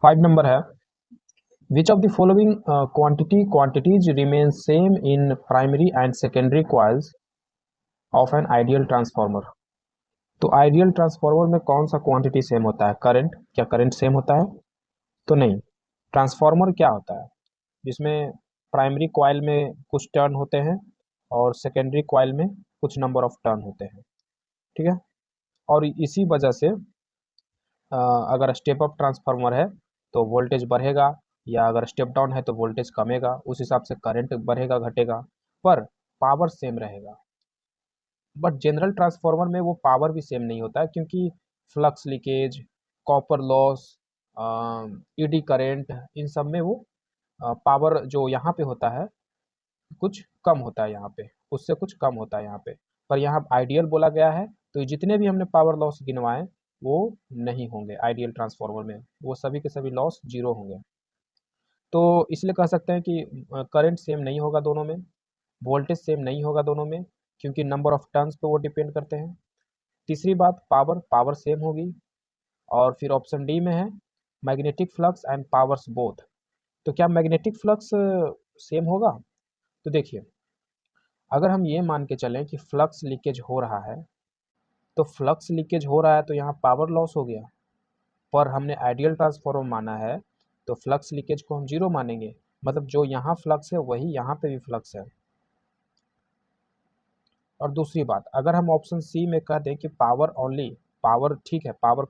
5 number है, which of the following quantities remain same in primary and secondary coils of an ideal transformer. तो ideal transformer में कौन सा quantity same होता है? करंट। क्या करंट सेम होता है? तो नहीं। ट्रांसफार्मर क्या होता है? जिसमें प्राइमरी कॉइल में कुछ टर्न होते हैं और सेकेंडरी कॉइल में कुछ नंबर ऑफ टर्न होते हैं, ठीक है। और इसी वजह से अगर स्टेप अप ट्रांसफार्मर है तो वोल्टेज बढ़ेगा, या अगर स्टेप डाउन है तो वोल्टेज कमेगा, उस हिसाब से करंट बढ़ेगा घटेगा, पर पावर सेम रहेगा। बट जनरल ट्रांसफार्मर में वो पावर भी सेम नहीं होता है, क्योंकि flux leakage, copper loss, eddy current, इन सब में वो पावर जो यहाँ पे होता है कुछ कम होता है, यहाँ पे उससे कुछ कम होता है यहाँ पे। पर यहाँ आइडियल बोला गया है, तो ये जितने भी हमने पावर लॉस गिनवाए वो नहीं होंगे आइडियल ट्रांसफार्मर में, वो सभी के सभी लॉस जीरो होंगे। तो इसलिए कह सकते हैं कि करंट सेम नहीं होगा दोनों में, वोल्टेज सेम नहीं होगा दोनों में, क्योंकि नंबर ऑफ टर्न्स पे वो डिपेंड करते हैं। तीसरी बात, पावर पावर सेम होगी। और फिर ऑप्शन डी में है magnetic flux and powers both. तो क्या मैग्नेटिक फ्लक्स सेम होगा? तो देखिए, अगर हम ये मान के चलें कि फ्लक्स लीकेज हो रहा है, तो फ्लक्स लीकेज हो रहा है तो यहाँ पावर लॉस हो गया। पर हमने आइडियल ट्रांसफार्मर माना है तो फ्लक्स लीकेज को हम जीरो मानेंगे, मतलब जो यहाँ फ्लक्स है वही यहाँ पे भी फ्लक्स है। और दूसरी बात, अगर हम ऑप्शन सी में कह दें कि पावर ओनली, पावर ठीक है, पावर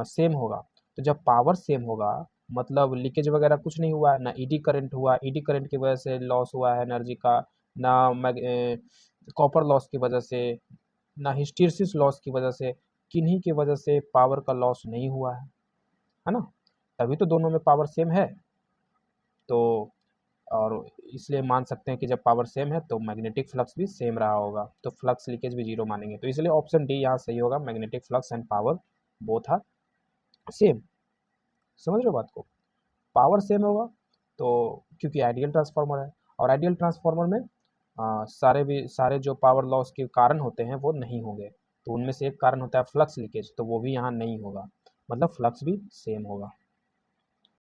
सेम होगा, तो जब पावर सेम होगा मतलब लीकेज वगैरह कुछ नहीं हुआ है, ना ईडी करंट हुआ, ईडी करंट की वजह से लॉस हुआ है एनर्जी का, ना कॉपर लॉस की वजह से, ना हिस्टैरिसीस लॉस की वजह से, किन्हीं की वजह से पावर का लॉस नहीं हुआ है ना, तभी तो दोनों में पावर सेम है। तो और इसलिए मान सकते हैं कि जब पावर सेम है तो मैग्नेटिक फ्लक्स भी सेम रहा होगा, तो फ्लक्स लीकेज भी जीरो मानेंगे। तो इसलिए ऑप्शन डी यहाँ सही होगा, magnetic flux and power both are same. समझ रहे हो बात को? पावर सेम होगा तो, क्योंकि आइडियल ट्रांसफार्मर है, और आइडियल ट्रांसफार्मर में सारे जो पावर लॉस के कारण होते हैं वो नहीं होंगे, तो उनमें से एक कारण होता है फ्लक्स लीकेज, तो वो भी यहाँ नहीं होगा, मतलब फ्लक्स भी सेम होगा।